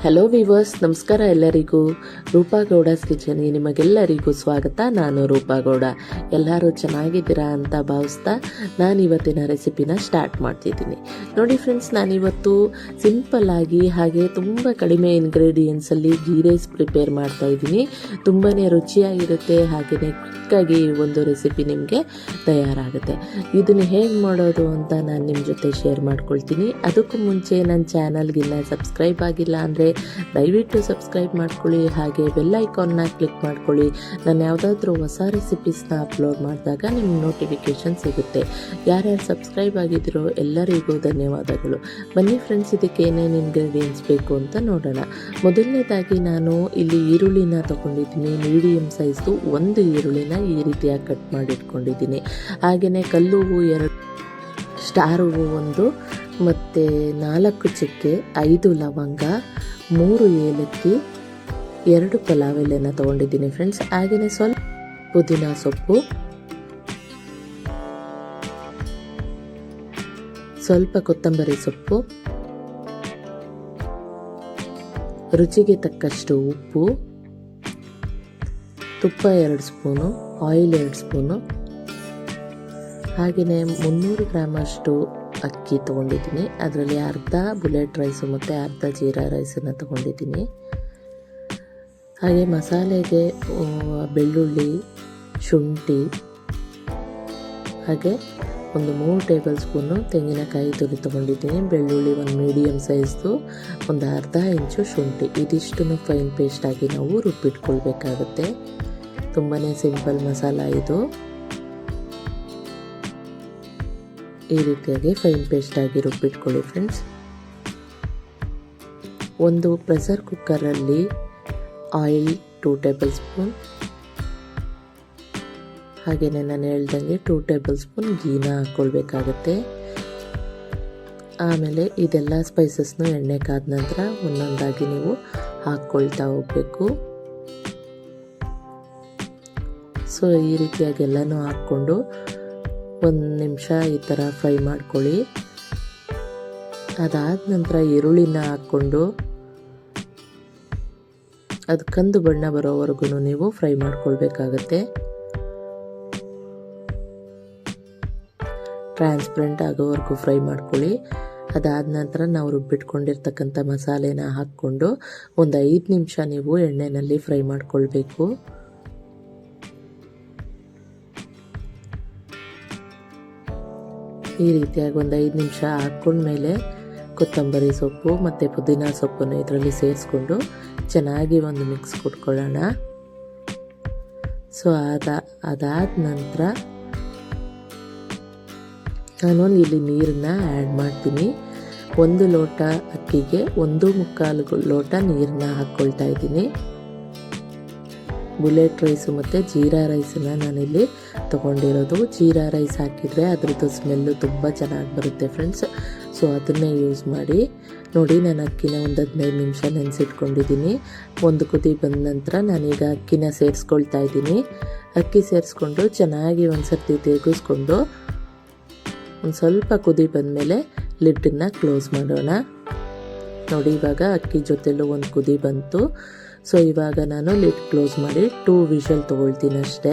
Hello viewers, ನಮಸ್ಕಾರ ಎಲ್ಲರಿಗೂ. ರೂಪಾ ಗೌಡಾಸ್ ಕಿಚನ್ಗೆ ನಿಮಗೆಲ್ಲರಿಗೂ ಸ್ವಾಗತ. ನಾನು ರೂಪಾ ಗೌಡ. ಎಲ್ಲರೂ ಚೆನ್ನಾಗಿದ್ದೀರಾ ಅಂತ ಭಾವಿಸ್ತಾ ನಾನು ಇವತ್ತಿನ ರೆಸಿಪಿನ ಸ್ಟಾರ್ಟ್ ಮಾಡ್ತಿದ್ದೀನಿ. ನೋಡಿ ಫ್ರೆಂಡ್ಸ್, ನಾನಿವತ್ತು ಸಿಂಪಲ್ ಆಗಿ ಹಾಗೆ ತುಂಬ ಕಡಿಮೆ ಇಂಗ್ರೀಡಿಯೆಂಟ್ಸಲ್ಲಿ ಗೀ ರೈಸ್ ಪ್ರಿಪೇರ್ ಮಾಡ್ತಾ ಇದ್ದೀನಿ. ತುಂಬಾ ರುಚಿಯಾಗಿರುತ್ತೆ, ಹಾಗೆಯೇ ಕ್ವಿಕ್ಕಾಗಿ ಒಂದು ರೆಸಿಪಿ ನಿಮಗೆ ತಯಾರಾಗುತ್ತೆ. ಇದನ್ನು ಹೇಗೆ ಮಾಡೋದು ಅಂತ ನಾನು ನಿಮ್ಮ ಜೊತೆ ಶೇರ್ ಮಾಡ್ಕೊಳ್ತೀನಿ. ಅದಕ್ಕೂ ಮುಂಚೆ ನನ್ನ ಚಾನಲ್ಗಿನ್ನ ಸಬ್ಸ್ಕ್ರೈಬ್ ಆಗಿಲ್ಲ ಅಂದರೆ ದಯವಿಟ್ಟು ಸಬ್ಸ್ಕ್ರೈಬ್ ಮಾಡ್ಕೊಳ್ಳಿ, ಹಾಗೆ ಬೆಲ್ ಐಕಾನ್ನ ಕ್ಲಿಕ್ ಮಾಡ್ಕೊಳ್ಳಿ. ನಾನು ಯಾವುದಾದ್ರೂ ಹೊಸ ರೆಸಿಪೀಸ್ನ ಅಪ್ಲೋಡ್ ಮಾಡಿದಾಗ ನಿಮ್ಗೆ ನೋಟಿಫಿಕೇಷನ್ ಸಿಗುತ್ತೆ. ಯಾರ್ಯಾರು ಸಬ್ಸ್ಕ್ರೈಬ್ ಆಗಿದ್ದೀರೋ ಎಲ್ಲರಿಗೂ ಧನ್ಯವಾದಗಳು. ಬನ್ನಿ ಫ್ರೆಂಡ್ಸ್, ಇದಕ್ಕೆ ಏನೇನು ಇಂಗ್ರೀಡಿಯೆಂಟ್ಸ್ ಬೇಕು ಅಂತ ನೋಡೋಣ. ಮೊದಲನೇದಾಗಿ ನಾನು ಇಲ್ಲಿ ಈರುಳ್ಳಿನ ತೊಗೊಂಡಿದ್ದೀನಿ. ಮೀಡಿಯಮ್ ಸೈಜ್ದು ಒಂದು ಈರುಳ್ಳಿನ ಈ ರೀತಿಯಾಗಿ ಕಟ್ ಮಾಡಿಟ್ಕೊಂಡಿದ್ದೀನಿ. ಹಾಗೆಯೇ ಕಲ್ಲು ಹೂವು 2, ಸ್ಟಾರ್ ಹೂವು 1, ಮತ್ತು 4 ಚಕ್ಕೆ, 5 ಲವಂಗ, 3 ಏಲಕ್ಕಿ, 2 ಪಲಾವ್ ಎಲೆನ ತೊಗೊಂಡಿದ್ದೀನಿ ಫ್ರೆಂಡ್ಸ್. ಹಾಗೆಯೇ ಸ್ವಲ್ಪ ಪುದೀನ ಸೊಪ್ಪು, ಸ್ವಲ್ಪ ಕೊತ್ತಂಬರಿ ಸೊಪ್ಪು, ರುಚಿಗೆ ತಕ್ಕಷ್ಟು ಉಪ್ಪು, ತುಪ್ಪ 2 ಸ್ಪೂನು, ಆಯಿಲ್ 2 ಸ್ಪೂನು, ಹಾಗೆಯೇ 300 ಗ್ರಾಮಷ್ಟು ಅಕ್ಕಿ ತೊಗೊಂಡಿದ್ದೀನಿ. ಅದರಲ್ಲಿ ಅರ್ಧ ಬುಲೆಟ್ ರೈಸು ಮತ್ತು ಅರ್ಧ ಜೀರಾ ರೈಸನ್ನು ತೊಗೊಂಡಿದ್ದೀನಿ. ಹಾಗೆ ಮಸಾಲೆಗೆ ಬೆಳ್ಳುಳ್ಳಿ, ಶುಂಠಿ, ಹಾಗೆ ಒಂದು 3 ಟೇಬಲ್ ಸ್ಪೂನು ತೆಂಗಿನಕಾಯಿ ತುರಿ ತೊಗೊಂಡಿದ್ದೀನಿ. ಬೆಳ್ಳುಳ್ಳಿ ಒಂದು ಮೀಡಿಯಮ್ ಸೈಜ್ದು, ಒಂದು ಅರ್ಧ ಇಂಚು ಶುಂಠಿ. ಇದಿಷ್ಟನ್ನು ಫೈನ್ ಪೇಸ್ಟಾಗಿ ನಾವು ರುಬ್ಬಿಟ್ಕೊಳ್ಬೇಕಾಗುತ್ತೆ. ತುಂಬಾ ಸಿಂಪಲ್ ಮಸಾಲ ಇದು. ಈ ರೀತಿಯಾಗಿ ಫೈನ್ ಪೇಸ್ಟಾಗಿ ರುಬ್ಬಿಟ್ಕೊಳ್ಳಿ ಫ್ರೆಂಡ್ಸ್. ಒಂದು ಪ್ರೆಷರ್ ಕುಕ್ಕರಲ್ಲಿ ಆಯಿಲ್ 2 ಟೇಬಲ್ ಸ್ಪೂನ್, ಹಾಗೆಯೇ ನಾನು ಹೇಳ್ದಂಗೆ 2 ಟೇಬಲ್ ಸ್ಪೂನ್ ಗೀನ ಹಾಕ್ಕೊಳ್ಬೇಕಾಗತ್ತೆ. ಆಮೇಲೆ ಇದೆಲ್ಲ ಸ್ಪೈಸಸ್ನು ಎಣ್ಣೆ ಕಾದ ನಂತರ ಒಂದೊಂದಾಗಿ ನೀವು ಹಾಕ್ಕೊಳ್ತಾ ಹೋಗಬೇಕು. ಸೊ ಈ ರೀತಿಯಾಗಿ ಎಲ್ಲನೂ ಹಾಕ್ಕೊಂಡು 1 ನಿಮಿಷ ಈ ಥರ ಫ್ರೈ ಮಾಡ್ಕೊಳ್ಳಿ. ಅದಾದ ನಂತರ ಈರುಳ್ಳಿನ ಹಾಕ್ಕೊಂಡು ಅದು ಕಂದು ಬಣ್ಣ ಬರೋವರೆಗೂ ನೀವು ಫ್ರೈ ಮಾಡ್ಕೊಳ್ಬೇಕಾಗತ್ತೆ. ಟ್ರಾನ್ಸ್ಪರೆಂಟ್ ಆಗೋವರೆಗೂ ಫ್ರೈ ಮಾಡ್ಕೊಳ್ಳಿ. ಅದಾದ ನಂತರ ನಾವು ರುಬ್ಬಿಟ್ಕೊಂಡಿರ್ತಕ್ಕಂಥ ಮಸಾಲೆನ ಹಾಕ್ಕೊಂಡು ಒಂದು 5 ನಿಮಿಷ ನೀವು ಎಣ್ಣೆಯಲ್ಲಿ ಫ್ರೈ ಮಾಡ್ಕೊಳ್ಬೇಕು. ಈ ರೀತಿಯಾಗಿ ಒಂದು 5 ನಿಮಿಷ ಹಾಕ್ಕೊಂಡ್ಮೇಲೆ ಕೊತ್ತಂಬರಿ ಸೊಪ್ಪು ಮತ್ತು ಪುದೀನ ಸೊಪ್ಪನ್ನು ಇದರಲ್ಲಿ ಸೇರಿಸ್ಕೊಂಡು ಚೆನ್ನಾಗಿ ಒಂದು ಮಿಕ್ಸ್ ಕೊಟ್ಕೊಳ್ಳೋಣ. ಸೊ ಅದಾದ ನಂತರ ನಾನು ಇಲ್ಲಿ ನೀರನ್ನ ಆ್ಯಡ್ ಮಾಡ್ತೀನಿ. 1 ಲೋಟ ಅಕ್ಕಿಗೆ 1.25 ಲೋಟ ನೀರನ್ನ ಹಾಕ್ಕೊಳ್ತಾ ಇದ್ದೀನಿ. ಬುಲೆಟ್ ರೈಸು ಮತ್ತು ಜೀರಾ ರೈಸನ್ನು ನಾನಿಲ್ಲಿ ತೊಗೊಂಡಿರೋದು. ಜೀರಾ ರೈಸ್ ಹಾಕಿದರೆ ಅದರದ್ದು ಸ್ಮೆಲ್ಲು ತುಂಬ ಚೆನ್ನಾಗಿ ಬರುತ್ತೆ ಫ್ರೆಂಡ್ಸ್. ಸೊ ಅದನ್ನೇ ಯೂಸ್ ಮಾಡಿ. ನೋಡಿ, ನಾನು ಅಕ್ಕಿನ ಒಂದು 15 ನಿಮಿಷ ನೆನೆಸಿಟ್ಕೊಂಡಿದ್ದೀನಿ. ಒಂದು ಕುದಿ ಬಂದ ನಂತರ ನಾನೀಗ ಅಕ್ಕಿನ ಸೇರಿಸ್ಕೊಳ್ತಾ ಇದ್ದೀನಿ. ಅಕ್ಕಿ ಸೇರಿಸ್ಕೊಂಡು ಚೆನ್ನಾಗಿ ಒಂದು ಸರ್ತಿ ತಿರುಗಿಸ್ಕೊಂಡು ಒಂದು ಸ್ವಲ್ಪ ಕುದಿ ಬಂದಮೇಲೆ ಲಿಡ್ಡನ್ನು ಕ್ಲೋಸ್ ಮಾಡೋಣ. ನೋಡಿ, ಇವಾಗ ಅಕ್ಕಿ ಜೊತೆಲೂ ಒಂದು ಕುದಿ ಬಂತು. ಸೊ ಇವಾಗ ನಾನು ಲಿಡ್ ಕ್ಲೋಸ್ ಮಾಡಿ 2 ವಿಷಲ್ ತೊಗೊಳ್ತೀನಿ ಅಷ್ಟೇ.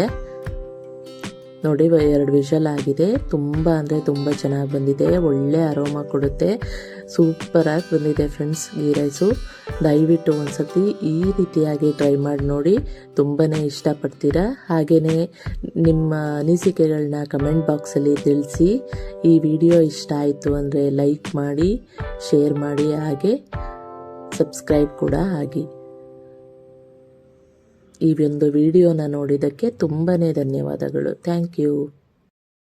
ನೋಡಿ, 2 ವಿಷಲ್ ಆಗಿದೆ. ತುಂಬ ಅಂದರೆ ತುಂಬ ಚೆನ್ನಾಗಿ ಬಂದಿದೆ. ಒಳ್ಳೆ ಅರೋಮಾ ಕೊಡುತ್ತೆ. ಸೂಪರಾಗಿ ಬಂದಿದೆ ಫ್ರೆಂಡ್ಸ್ ಗೀ ರೈಸು. ದಯವಿಟ್ಟು ಒಂದ್ಸತಿ ಈ ರೀತಿಯಾಗಿ ಟ್ರೈ ಮಾಡಿ ನೋಡಿ, ತುಂಬಾ ಇಷ್ಟಪಡ್ತೀರಾ. ಹಾಗೆಯೇ ನಿಮ್ಮ ಅನಿಸಿಕೆಗಳನ್ನ ಕಮೆಂಟ್ ಬಾಕ್ಸಲ್ಲಿ ತಿಳಿಸಿ. ಈ ವಿಡಿಯೋ ಇಷ್ಟ ಆಯಿತು ಅಂದರೆ ಲೈಕ್ ಮಾಡಿ, ಶೇರ್ ಮಾಡಿ, ಹಾಗೆ ಸಬ್ಸ್ಕ್ರೈಬ್ ಕೂಡ ಆಗಿ. ಈ ಒಂದು ವಿಡಿಯೋನ ನೋಡಿದ್ದಕ್ಕೆ ತುಂಬಾ ಧನ್ಯವಾದಗಳು. Thank you.